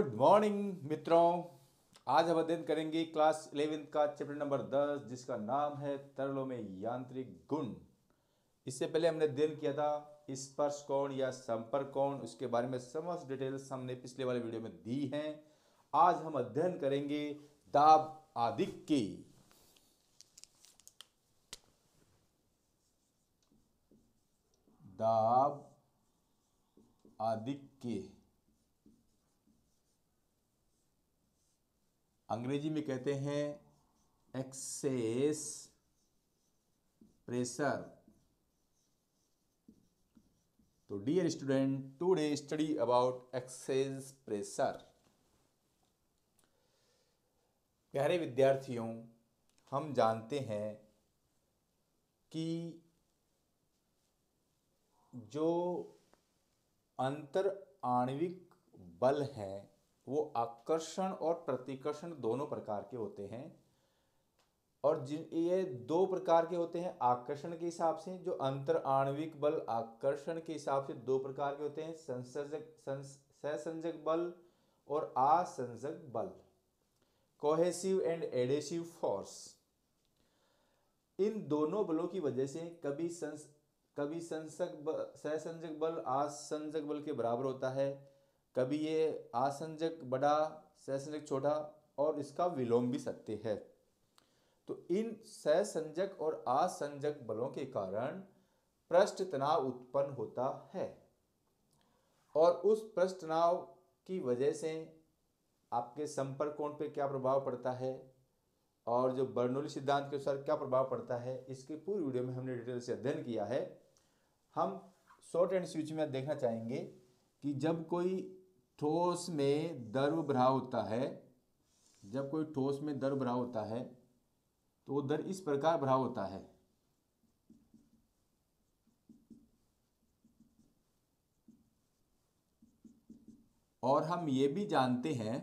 Good morning मित्रों। आज हम अध्ययन करेंगे क्लास 11 का चैप्टर नंबर 10 जिसका नाम है तरलों में यांत्रिक गुण। इससे पहले हमने अध्ययन किया था स्पर्श कोण या संपर्क कोण, उसके बारे में समस्त डिटेल्स हमने पिछले वाले वीडियो में दी हैं। आज हम अध्ययन करेंगे दाब आधिक्य। दाब आधिक्य अंग्रेजी में कहते हैं एक्सेस प्रेशर। तो dear student, today study about excess pressure. प्यारे विद्यार्थियों, हम जानते हैं कि जो अंतर आणविक बल हैं वो आकर्षण और प्रतिकर्षण दोनों प्रकार के होते हैं। और ये दो प्रकार के होते हैं आकर्षण के हिसाब से। जो अंतर आणविक बल आकर्षण के हिसाब से दो प्रकार के होते हैं, सहसंजक बल और असंजक बल, कोहेसिव एंड एडेसिव फोर्स। इन दोनों बलों की वजह से कभी सहसंजक बल असंजक बल के बराबर होता है, कभी ये असंजक बड़ा सहसंजक छोटा, और इसका विलोम भी सत्य है। तो इन सहसंजक और असंजक बलों के कारण पृष्ठ तनाव उत्पन्न होता है, और उस पृष्ठ तनाव की वजह से आपके संपर्क कोण पे क्या प्रभाव पड़ता है और जो बर्नौली सिद्धांत के अनुसार क्या प्रभाव पड़ता है, इसके पूरी वीडियो में हमने डिटेल से अध्ययन किया है। हम शॉर्ट एंड स्विच में देखना चाहेंगे कि जब कोई ठोस में द्रव भराव होता है, जब कोई ठोस में द्रव भराव होता है तो वो दर इस प्रकार भराव होता है। और हम ये भी जानते हैं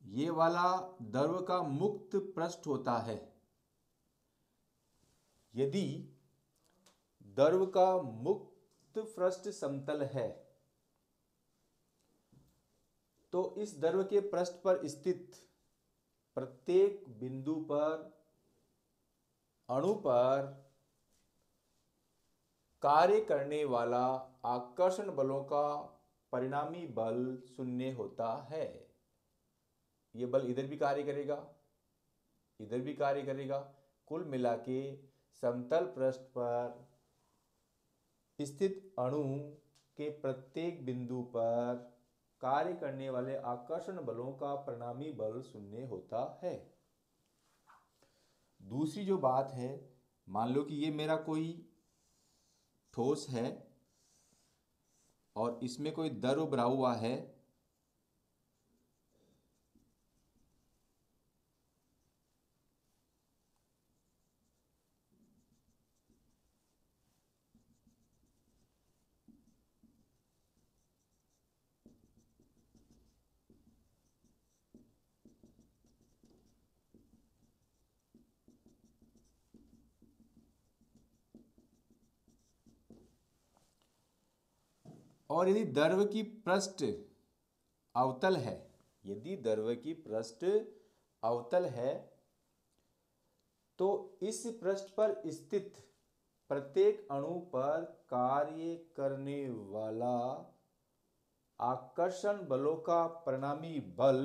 ये वाला द्रव का मुक्त पृष्ठ होता है। यदि द्रव का मुक्त पृष्ठ समतल है तो इस द्रव के पृष्ठ पर स्थित प्रत्येक बिंदु पर अणु पर कार्य करने वाला आकर्षण बलों का परिणामी बल शून्य होता है। ये बल इधर भी कार्य करेगा, इधर भी कार्य करेगा। कुल मिला के समतल पृष्ठ पर स्थित अणु के प्रत्येक बिंदु पर कार्य करने वाले आकर्षण बलों का परिणामी बल शून्य होता है। दूसरी जो बात है, मान लो कि ये मेरा कोई ठोस है और इसमें कोई द्रव भरा हुआ है, और यदि द्रव की पृष्ठ अवतल है, यदि द्रव की पृष्ठ अवतल है तो इस पृष्ठ पर स्थित प्रत्येक अणु पर कार्य करने वाला आकर्षण बलों का परिणामी बल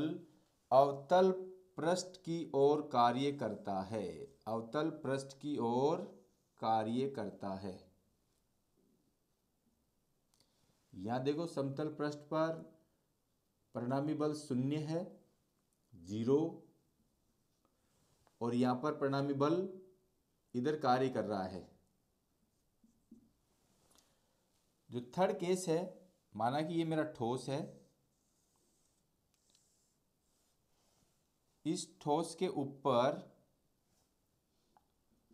अवतल पृष्ठ की ओर कार्य करता है, अवतल पृष्ठ की ओर कार्य करता है। यहां देखो समतल पृष्ठ पर परिणामी बल शून्य है, 0, और यहां पर परिणामी बल इधर कार्य कर रहा है। जो थर्ड केस है, माना कि ये मेरा ठोस है, इस ठोस के ऊपर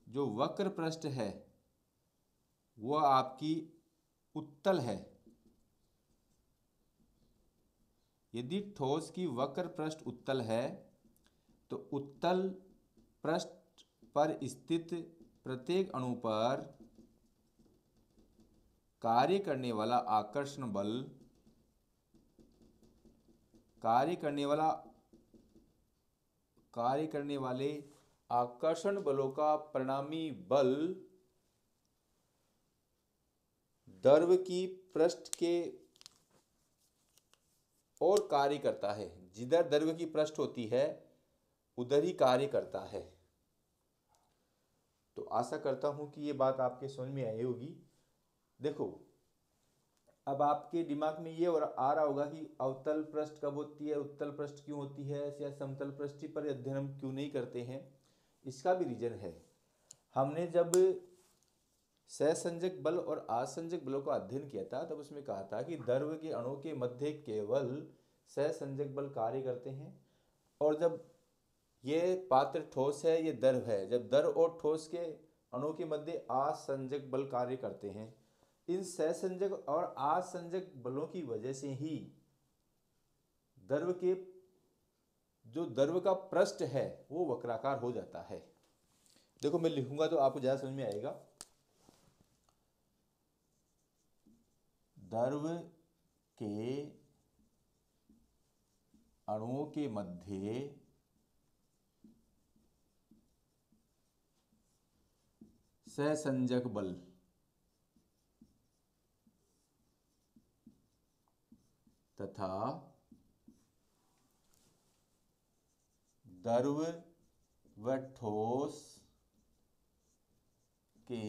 जो वक्र पृष्ठ है वह आपकी उत्तल है। यदि ठोस की वक्र पृष्ठ उत्तल है तो उत्तल पृष्ठ पर स्थित प्रत्येक अणु पर कार्य करने वाला आकर्षण बल, कार्य करने वाले आकर्षण बलों का परिणामी बल द्रव की पृष्ठ के और कार्य करता है। जिधर द्रव की पृष्ठ होती है उधर ही कार्य करता है। तो आशा करता हूं कि ये बात आपके समझ में आई होगी। देखो, अब आपके दिमाग में ये और आ रहा होगा कि अवतल पृष्ठ कब होती है, उत्तल पृष्ठ क्यों होती है, या समतल पृष्ठ पर अध्ययन हम क्यों नहीं करते हैं। इसका भी रीजन है, हमने जब सहसंजक बल और आसंजक बलों का अध्ययन किया था तब उसमें कहा था कि द्रव के अणु के मध्य केवल सहसंजक बल कार्य करते हैं, और जब ये पात्र ठोस है, ये द्रव है, जब द्रव और ठोस के अणु के मध्य आसंजक बल कार्य करते हैं। इन सहसंजक और आसंजक बलों की वजह से ही द्रव का पृष्ठ है वो वक्राकार हो जाता है। देखो, मैं लिखूंगा तो आपको ज्यादा समझ में आएगा। द्रव के अणुओं के मध्य सहसंजक बल तथा द्रव व ठोस के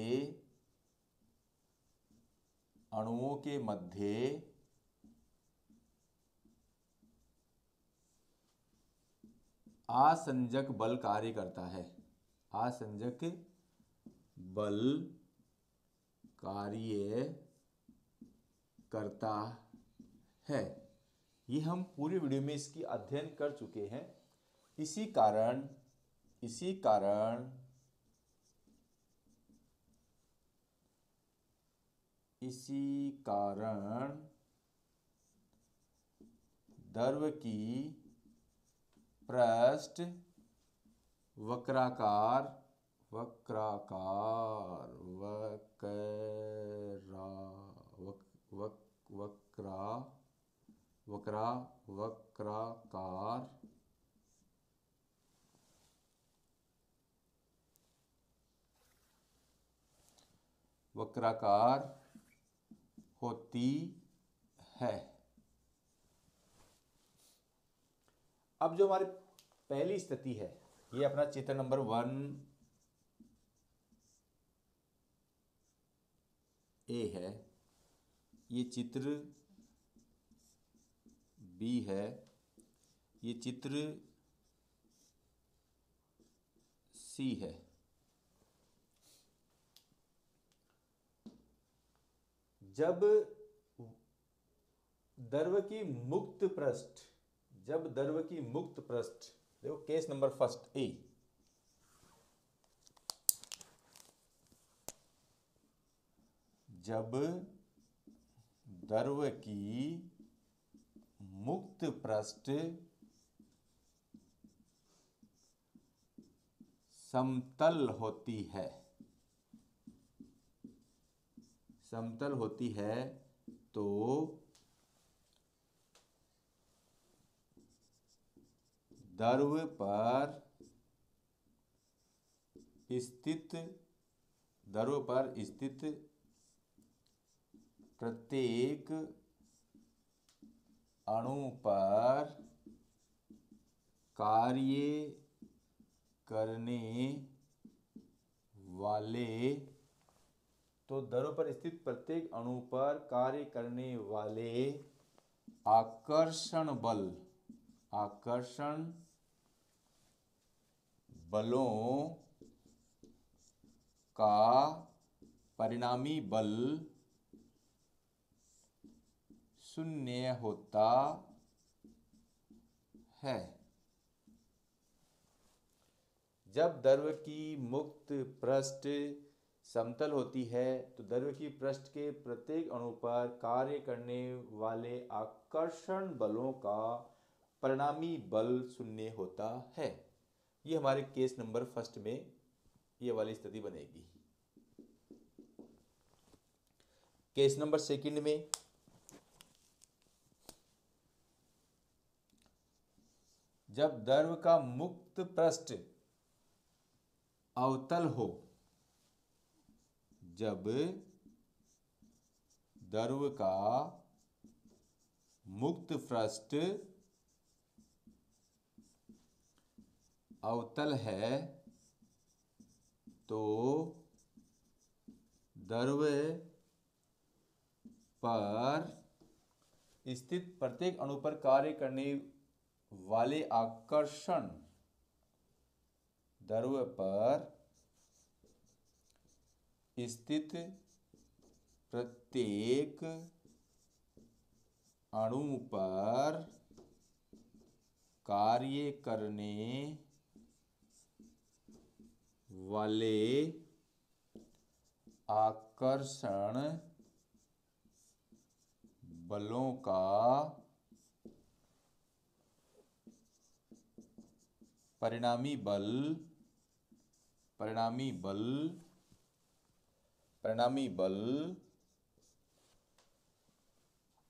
अणुओं के मध्य आसंजक बल कार्य करता है। आसंजक बल कार्य करता है। ये हम पूरी वीडियो में इसकी अध्ययन कर चुके हैं। इसी कारण द्रव की पृष्ठ वक्राकार होती है। अब जो हमारी पहली स्थिति है, ये अपना चित्र नंबर 1A है, ये चित्र B है, ये चित्र C है। जब द्रव की मुक्त पृष्ठ, देखो केस नंबर फर्स्ट ए, जब द्रव की मुक्त पृष्ठ समतल होती है तो द्रव पर स्थित प्रत्येक अणु पर कार्य करने वाले, तो द्रव पर स्थित प्रत्येक अणु पर कार्य करने वाले आकर्षण बलों का परिणामी बल शून्य होता है। जब द्रव की मुक्त पृष्ठ समतल होती है तो द्रव की पृष्ठ के प्रत्येक अणु पर कार्य करने वाले आकर्षण बलों का परिणामी बल शून्य होता है। ये हमारे केस नंबर फर्स्ट में ये वाली स्थिति बनेगी। केस नंबर सेकंड में जब द्रव का मुक्त पृष्ठ अवतल हो, जब द्रव का मुक्त पृष्ठ अवतल है तो द्रव पर स्थित प्रत्येक अणु पर कार्य करने वाले आकर्षण, द्रव पर स्थित प्रत्येक अणु पर कार्य करने वाले आकर्षण बलों का परिणामी बल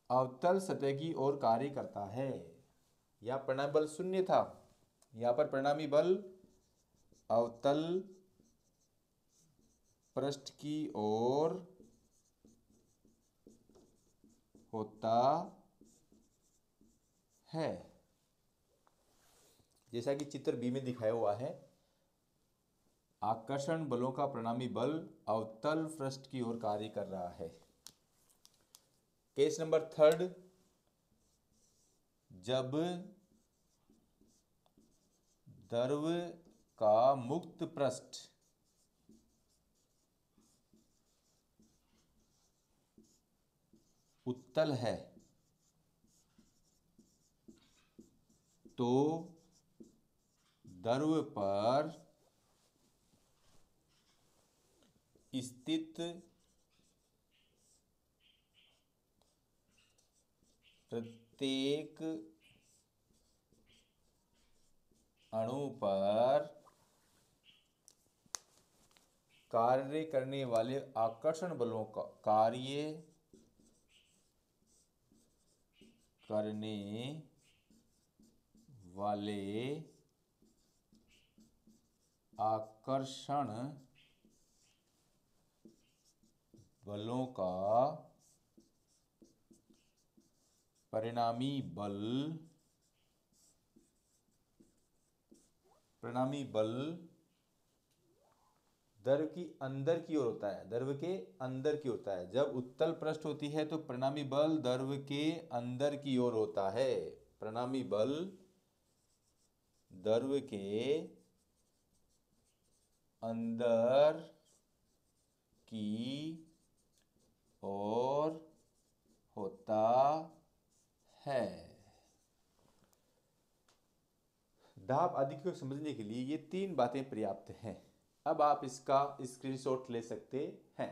अवतल सतह की ओर कार्य करता है। यहाँ परिणामी बल शून्य था, यहाँ पर परिणामी बल अवतल पृष्ठ की ओर होता है, जैसा कि चित्र बी में दिखाया हुआ है। आकर्षण बलों का परिणामी बल अवतल पृष्ठ की ओर कार्य कर रहा है। केस नंबर थर्ड, जब द्रव का मुक्त पृष्ठ उत्तल है तो द्रव पर स्थित प्रत्येक अणु पर कार्य करने वाले आकर्षण बलों का कार्य करने वाले आकर्षण बलों का परिणामी बल द्रव की अंदर की ओर होता है, द्रव के अंदर की होता है। जब उत्तल पृष्ठ होती है तो परिणामी बल द्रव के अंदर की ओर होता है। परिणामी बल द्रव के अंदर की ओर होता है। दाब आदि को समझने के लिए ये 3 बातें पर्याप्त हैं। अब आप इसका स्क्रीनशॉट ले सकते हैं।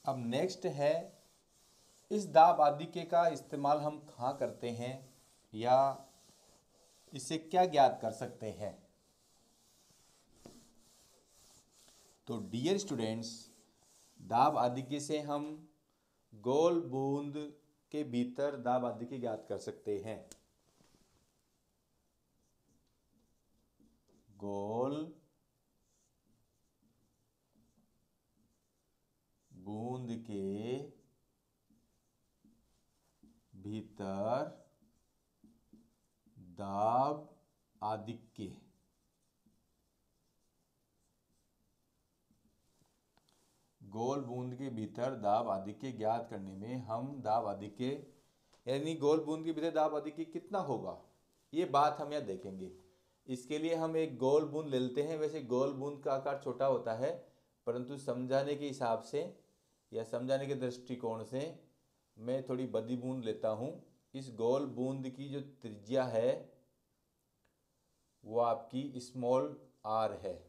अब नेक्स्ट है, इस दाब आदिके का इस्तेमाल हम कहाँ करते हैं या इससे क्या ज्ञात कर सकते हैं। तो डियर स्टूडेंट्स, दाब आदिके से हम गोल बूंद के भीतर दाब आदिके ज्ञात कर सकते हैं। गोल बूंद के भीतर दाब आदिक्य। गोल बूंद के भीतर दाब आदिक्य ज्ञात करने में हम दाब आदिक्य यानी गोल बूंद के भीतर दाब आदिक्य कितना होगा, ये बात हम यहाँ देखेंगे। इसके लिए हम एक गोल बूंद ले लेते हैं। वैसे गोल बूंद का आकार छोटा होता है, परंतु समझाने के हिसाब से या समझाने के दृष्टिकोण से मैं थोड़ी बड़ी बूंद लेता हूँ। इस गोल बूंद की जो त्रिज्या है वो आपकी स्मॉल आर है।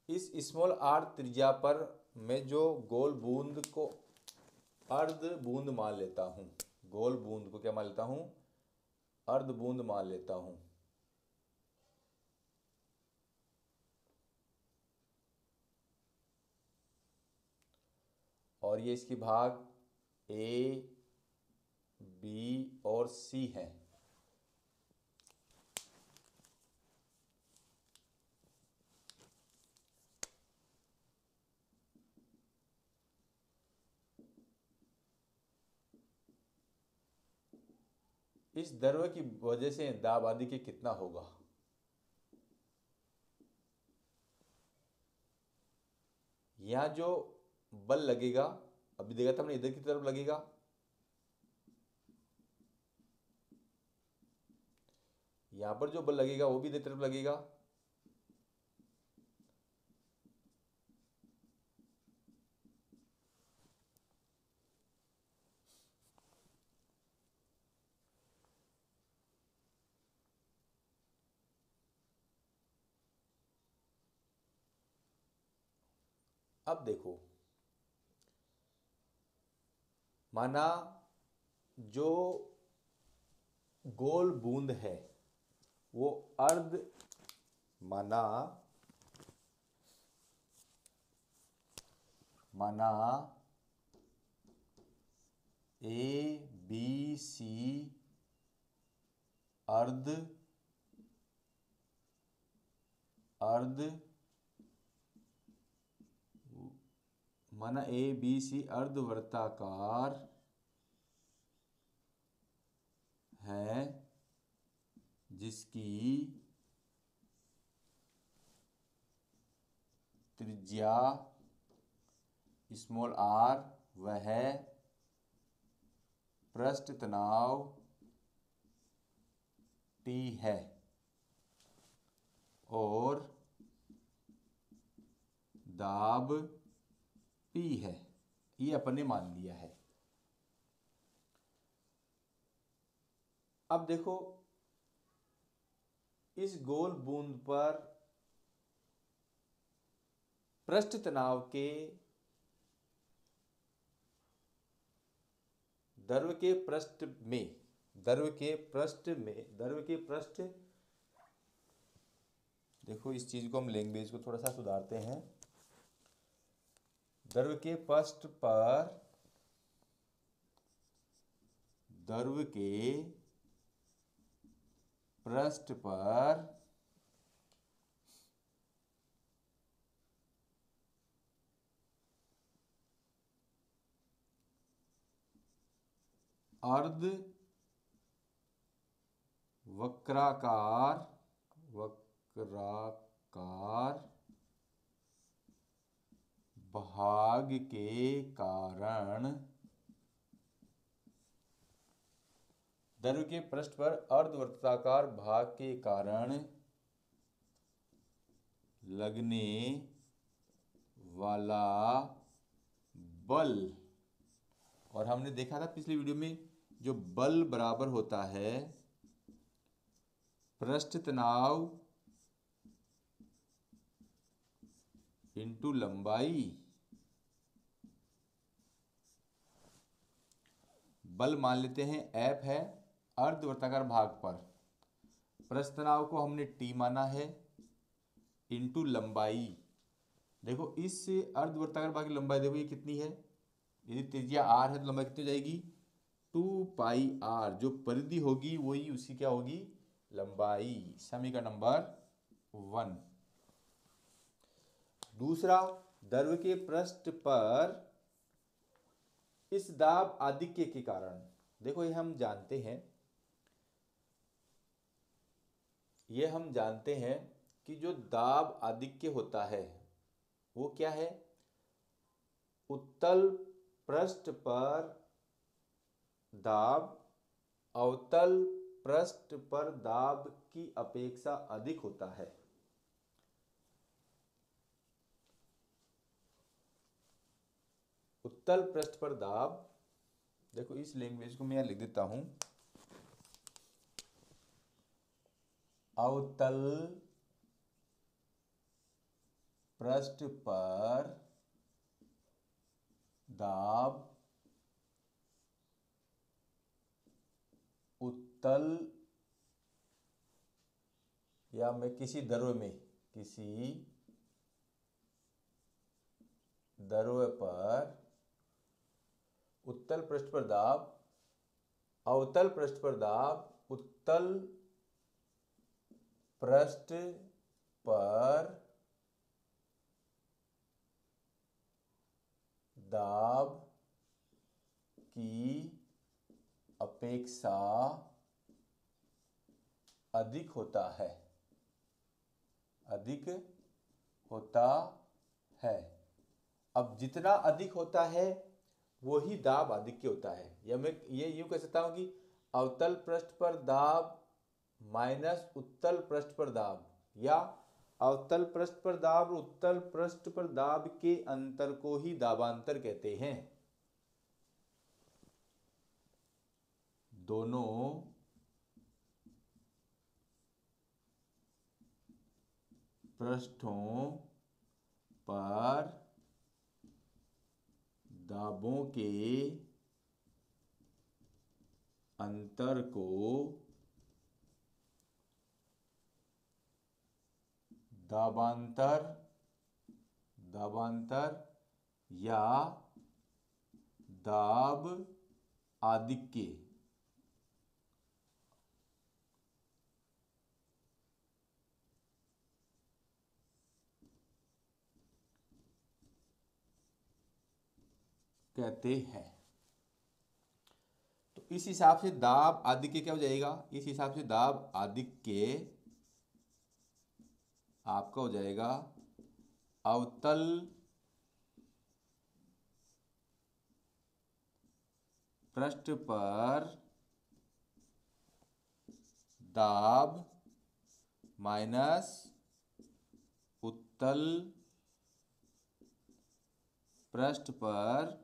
इस स्मॉल आर त्रिज्या पर मैं जो गोल बूंद को अर्ध बूंद मान लेता हूँ, गोल बूंद को क्या मान लेता हूँ, अर्ध बूंद मान लेता हूँ। और ये इसकी भाग ए, बी और सी हैं। इस द्रव की वजह से दाब आदि कितना होगा? यहाँ जो बल लगेगा, अभी देखा था हमने, इधर की तरफ लगेगा, यहाँ पर जो बल लगेगा वो भी इधर तरफ लगेगा। अब देखो, माना जो गोल बूंद है वो अर्ध, माना ए बी सी अर्ध माना ए बी सी अर्धवृत्ताकार है जिसकी त्रिज्या स्मॉल आर वह पृष्ठ तनाव टी है और दाब पी है। ये अपन ने मान लिया है। अब देखो, इस गोल बूंद पर पृष्ठ तनाव के द्रव के पृष्ठ देखो, इस चीज को हम लैंग्वेज को थोड़ा सा सुधारते हैं। द्रव के पृष्ठ पर अर्ध वक्राकार भाग के कारण, द्रव के पृष्ठ पर अर्धवृत्ताकार भाग के कारण लगने वाला बल, और हमने देखा था पिछली वीडियो में, जो बल बराबर होता है पृष्ठ तनाव इंटू लंबाई। बल मान लेते हैं F है अर्धवृत्ताकार भाग पर, पृष्ठ तनाव को हमने T माना है, इंटू लंबाई। देखो, इस अर्धवृत्ताकार भाग की लंबाई देखो ये कितनी है, यदि त्रिज्या r है तो लंबाई कितनी हो जाएगी, 2πr। जो परिधि होगी वही उसी क्या होगी, लंबाई। समीकरण नंबर 1। दूसरा, द्रव के पृष्ठ पर इस दाब आधिक्य के कारण, देखो ये हम जानते हैं कि जो दाब आधिक्य होता है वो क्या है, उत्तल पृष्ठ पर दाब अवतल पृष्ठ पर दाब की अपेक्षा अधिक होता है। उत्तल पृष्ठ पर दाब, देखो इस लैंग्वेज को मैं यहाँ लिख देता हूं, अवतल पृष्ठ पर दाब उत्तल, या मैं किसी द्रव्य पर उत्तल पृष्ठ पर दाब, अवतल पृष्ठ पर दाब उत्तल पृष्ठ पर दाब की अपेक्षा अधिक होता है, अधिक होता है। अब जितना अधिक होता है वही दाब आधिक्य होता है, या मैं ये यूं कह सकता हूं कि अवतल पृष्ठ पर दाब माइनस उत्तल पृष्ठ पर दाब, या अवतल पृष्ठ पर दाब और उत्तल पृष्ठ पर दाब के अंतर को ही दाबांतर कहते हैं। दोनों पृष्ठों पर दाबों के अंतर को दाबांतर या दाब आधिक्य कहते हैं। तो इस हिसाब से दाब आधिक्य क्या हो जाएगा, इस हिसाब से दाब आधिक्य आपका हो जाएगा अवतल पृष्ठ पर दाब माइनस उत्तल पृष्ठ पर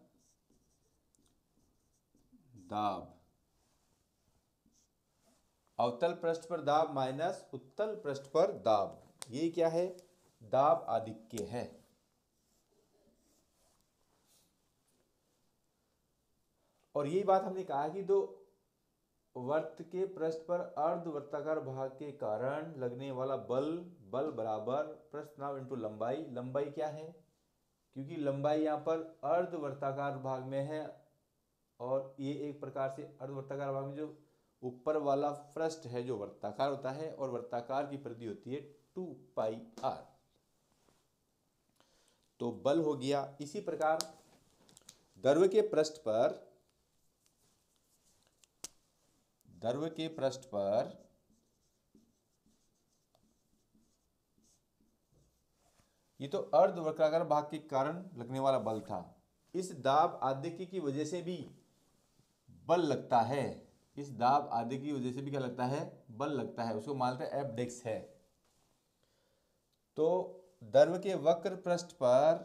दाब, अवतल पृष्ठ पर दाब माइनस उत्तल पृष्ठ पर दाब, ये क्या है, दाब आधिक्य है। और यही बात हमने कहा कि दो वर्त के पृष्ठ पर अर्धवर्ताकार भाग के कारण लगने वाला बल बराबर पृष्ठ तनाव इंटू लंबाई। लंबाई क्या है, क्योंकि लंबाई यहाँ पर अर्धवर्ताकार भाग में है, और ये एक प्रकार से अर्धवर्ताकार भाग में जो ऊपर वाला पृष्ठ है जो वर्ताकार होता है, और वर्ताकार की परिधि होती है 2πr। तो बल हो गया। इसी प्रकार द्रव्य के पृष्ठ पर ये तो अर्धवर्ताकार भाग के कारण लगने वाला बल था, इस दाब आधिक्य की वजह से भी बल लगता है, इस दाब आधिक्य की वजह से भी क्या लगता है, बल लगता है, उसको मानते हैं F डेक्स है। तो द्रव्य के वक्र पृष्ठ पर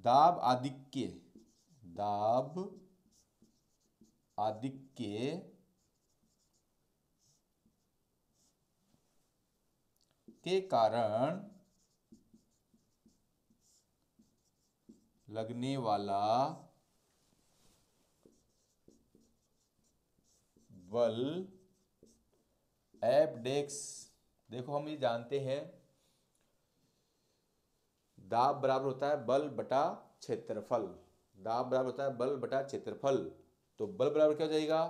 दाब आधिक्य के कारण लगने वाला बल F डेक्स, देखो हम ये जानते हैं दाब बराबर होता है बल बटा क्षेत्रफल, दाब बराबर होता है बल बटा क्षेत्रफल। तो बल बराबर क्या हो जाएगा,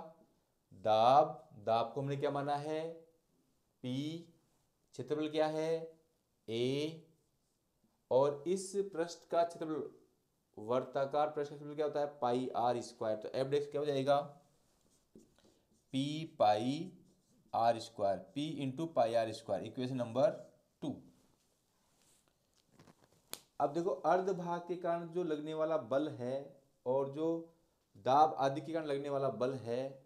दाब को हमने क्या माना है P, क्षेत्रफल क्या है A, और इस पृष्ठ का क्षेत्रफल वर्ताकार पृष्ठ का क्षेत्रफल क्या होता है पाई आर स्क्वायर। तो F डेक्स क्या हो जाएगा P pi r square, P into pi r square, equation number 2। अब देखो अर्ध भाग के कारण जो लगने वाला बल है और जो दाब आदि के कारण लगने वाला बल है,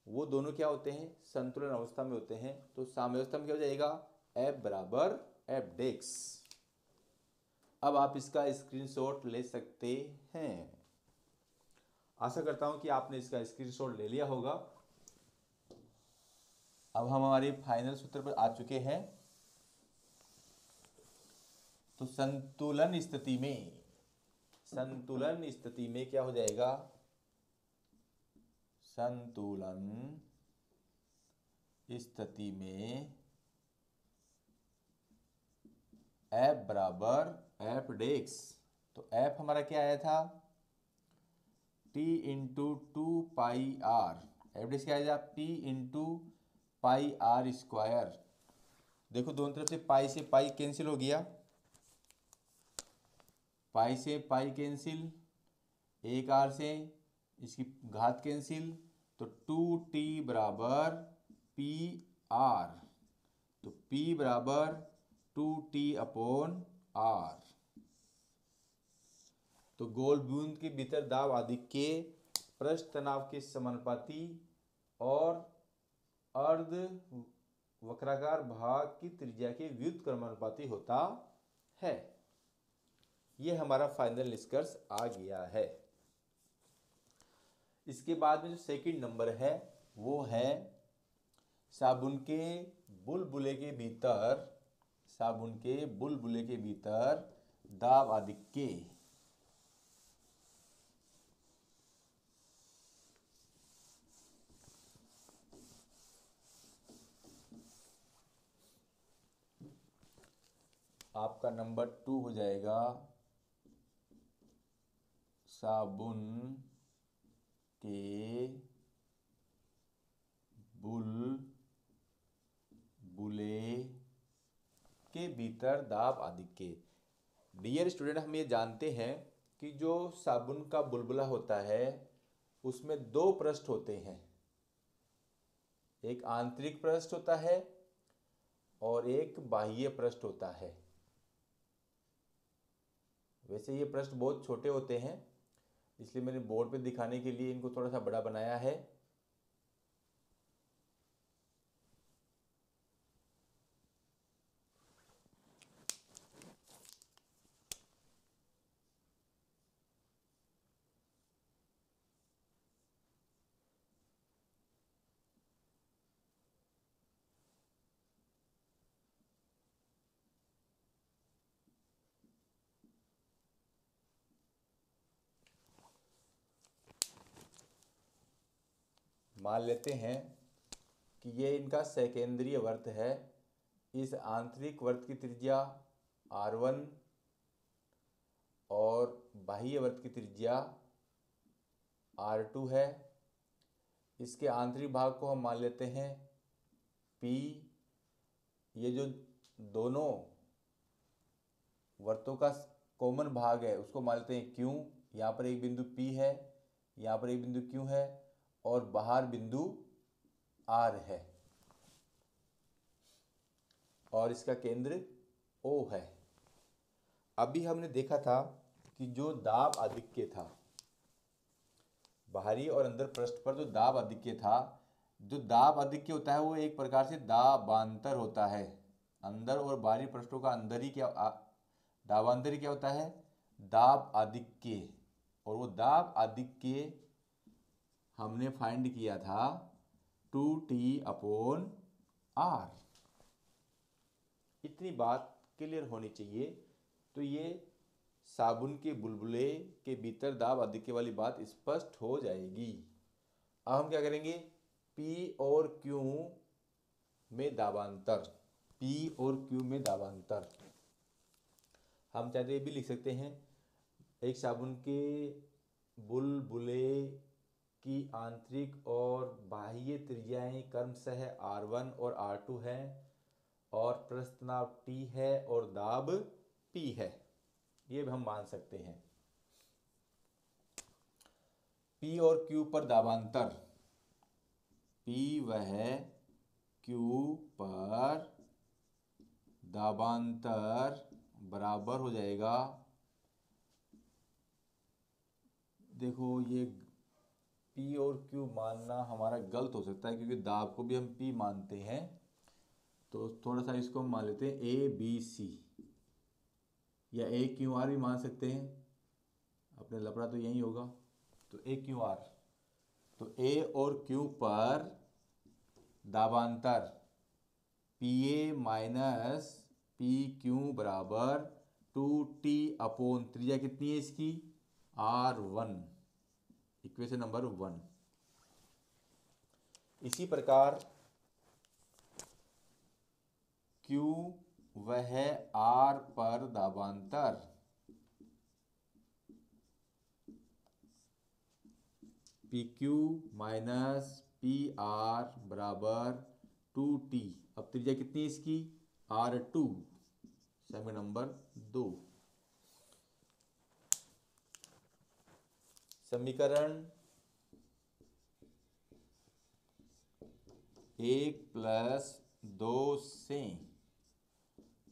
वो दोनों क्या होते हैं, संतुलन अवस्था में होते हैं। तो साम्यावस्था में क्या हो जाएगा F बराबर F डेक्स। अब आप इसका स्क्रीनशॉट ले सकते हैं। आशा करता हूं कि आपने इसका स्क्रीनशॉट ले लिया होगा। अब हम हमारे फाइनल सूत्र पर आ चुके हैं। तो संतुलन स्थिति में क्या हो जाएगा? संतुलन स्थिति में F बराबर एफ डेक्स। तो F हमारा क्या आया था? T into 2πr। एफ डेक्स क्या आया था? P into πr square. देखो दोनों तरफ से पाई से पाई कैंसिल हो गया, पाई से पाई कैंसिल, एक आर से इसकी घात कैंसिल, तो 2t बराबर पी आर। तो p बराबर 2t अपॉन आर। तो गोल बूंद के भीतर दाब आधिक्य पृष्ठ तनाव के समानुपाती और अर्ध वक्राकार भाग की त्रिज्या के व्युत्क्रमानुपाती होता है। यह हमारा फाइनल निष्कर्ष आ गया है। इसके बाद में जो सेकंड नंबर है वो है साबुन के बुलबुले के भीतर दाब आधिक्य। आपका नंबर 2 हो जाएगा साबुन के बुलबुले के भीतर दाब आधिक्य। डियर स्टूडेंट, हम ये जानते हैं कि जो साबुन का बुलबुला होता है उसमें दो पृष्ठ होते हैं, एक आंतरिक पृष्ठ होता है और एक बाह्य पृष्ठ होता है। वैसे ये पृष्ठ बहुत छोटे होते हैं, इसलिए मैंने बोर्ड पे दिखाने के लिए इनको थोड़ा सा बड़ा बनाया है। मान लेते हैं कि ये इनका सेकेंद्रीय वर्त है। इस आंतरिक वर्त की त्रिज्या R1 और बाह्य वर्त की त्रिज्या R2 है। इसके आंतरिक भाग को हम मान लेते हैं P। ये जो दोनों वर्तों का कॉमन भाग है उसको मान लेते हैं Q। यहाँ पर एक बिंदु P है, यहाँ पर एक बिंदु Q है और बाहर बिंदु R है और इसका केंद्र O है। अभी हमने देखा था कि जो दाब आधिक्य था, बाहरी और अंदर पृष्ठ पर जो दाब आधिक्य था, जो दाब आधिक्य होता है वो एक प्रकार से दाबांतर होता है। अंदर और बाहरी पृष्ठों का अंदर ही दाबांतर क्या होता है? दाब आधिक्य। और वो दाब आधिक्य हमने फाइंड किया था 2t अपॉन r। इतनी बात क्लियर होनी चाहिए। तो ये साबुन के बुलबुले के भीतर दाब आधिक्य वाली बात स्पष्ट हो जाएगी। अब हम क्या करेंगे? P और Q में दाबांतर। P और Q में दाबांतर हम चाहते ये भी लिख सकते हैं। एक साबुन के बुलबुले की आंतरिक और बाह्य त्रिज्याएं क्रमशः R1 और R2 हैं और पृष्ठ तनाव T है और दाब P है। ये भी हम मान सकते हैं। P और Q पर दाबांतर, P वह Q पर दाबांतर बराबर हो जाएगा। देखो ये P और Q मानना हमारा गलत हो सकता है क्योंकि दाब को भी हम P मानते हैं। तो थोड़ा सा इसको हम मान लेते हैं ABC। या ए क्यू आर भी मान सकते हैं, अपने लफड़ा तो यही होगा। तो ए क्यू आर, तो ए और क्यू पर दाबांतर P A minus P Q बराबर 2t अपोन त्रिज्या कितनी है इसकी, R1, इक्वेशन नंबर 1। इसी प्रकार Q वह R पर दाबांतर PQ माइनस PR बराबर 2t। अब त्रिज्या कितनी है इसकी, R2, समीकरण नंबर 2। समीकरण 1+2 से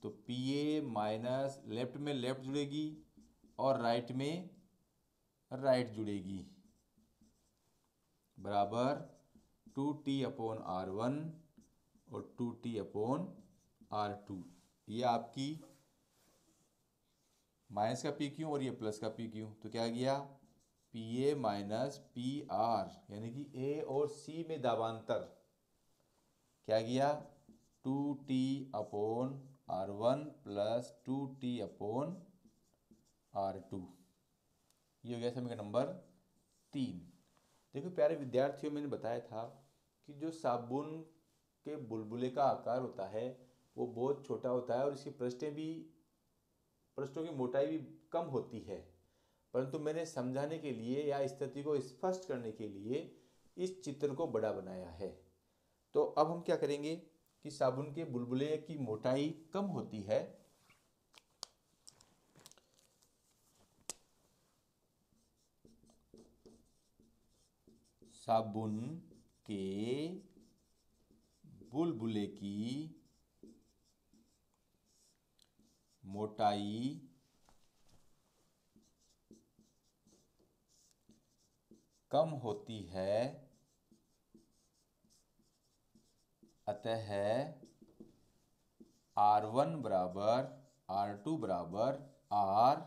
तो पी ए माइनस लेफ्ट में लेफ्ट जुड़ेगी और राइट में राइट जुड़ेगी बराबर 2t अपोन R1 और 2t अपोन R2। ये आपकी माइनस का पी क्यू और ये प्लस का पी क्यू, तो क्या गया P A minus P R, यानी कि ए और सी में दाबांतर क्या गया 2t upon R1 plus 2t upon R2। ये हो गया समीकरण नंबर 3। देखो प्यारे विद्यार्थियों, मैंने बताया था कि जो साबुन के बुलबुले का आकार होता है वो बहुत छोटा होता है और इसकी पृष्ठों की मोटाई भी कम होती है, परंतु मैंने समझाने के लिए या स्थिति को स्पष्ट करने के लिए इस चित्र को बड़ा बनाया है। तो अब हम क्या करेंगे कि साबुन के बुलबुले की मोटाई कम होती है, साबुन के बुलबुले की मोटाई कम होती है, अतः R1 बराबर R2 बराबर R,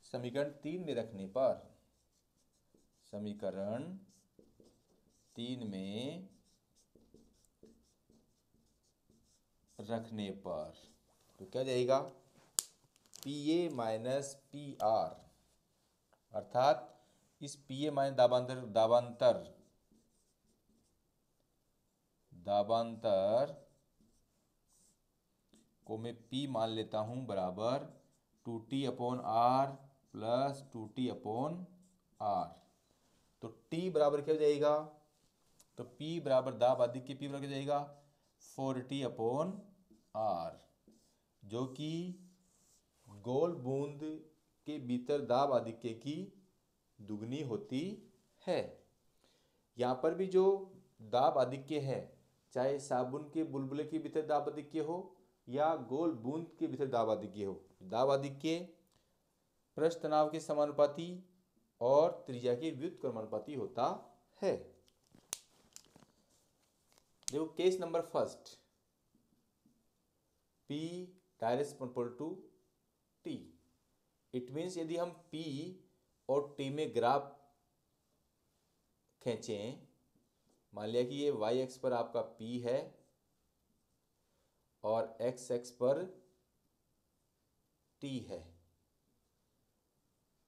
समीकरण 3 में रखने पर, समीकरण 3 में रखने पर तो क्या जाएगा P A minus P R, अर्थात इस पी ए माइनस दाबांतर को मैं P मान लेता हूं बराबर 2t upon R plus 2t upon R। तो T बराबर क्या हो जाएगा, तो P बराबर दाब आधिक्य P बराबर क्या जाएगा 4t अपोन R, जो कि गोल बूंद के भीतर दाब आधिक्य की दुगनी होती है। यहाँ पर भी जो दाब आधिक्य है, चाहे साबुन के बुलबुले के भीतर दाब आधिक्य हो या गोल बूंद के भीतर दाब आधिक्य हो, दाब आधिक्य पृष्ठ तनाव के समानुपाती और त्रिज्या के व्युत्क्रमानुपाती होता है। देखो case number first, P direct proportional to T। It means यदि हम P और T में ग्राफ खींचें, मान लिया कि ये y एक्स पर आपका P है और x एक्स पर T है,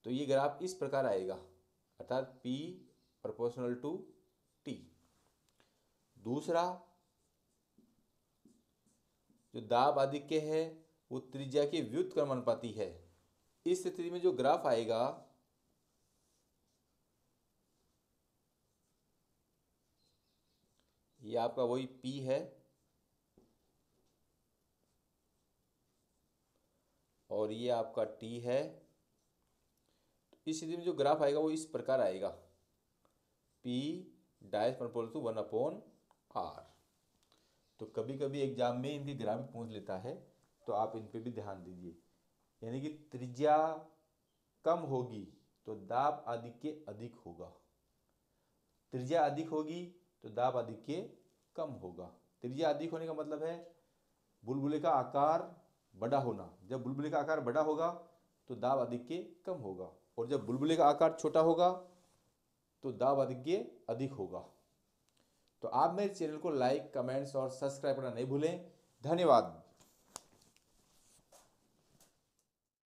तो ये ग्राफ इस प्रकार आएगा, अर्थात P प्रोपोर्शनल टू T। दूसरा, जो दाब आधिक्य है वो त्रिज्या के व्युत्क्रमानुपाती है। इस स्थिति में जो ग्राफ आएगा ये आपका वही P है और ये आपका T है। इस स्थिति में जो ग्राफ आएगा वो इस प्रकार आएगा, P direct proportional to 1 upon R। तो कभी कभी एग्जाम में इनके ग्राफ पूछ लेता है, तो आप इन पे भी ध्यान दीजिए। यानी कि त्रिज्या कम होगी तो दाब आधिक्य अधिक होगा, त्रिज्या अधिक होगी तो दाब आधिक्य कम होगा। त्रिज्या अधिक होने का मतलब है बुलबुले का आकार बड़ा होना, जब बुलबुले का आकार बड़ा होगा तो दाब आधिक्य कम होगा, और जब बुलबुले का आकार छोटा होगा तो दाब आधिक्य अधिक होगा। तो आप मेरे चैनल को लाइक, कमेंट्स और सब्सक्राइब करना नहीं भूलें। धन्यवाद।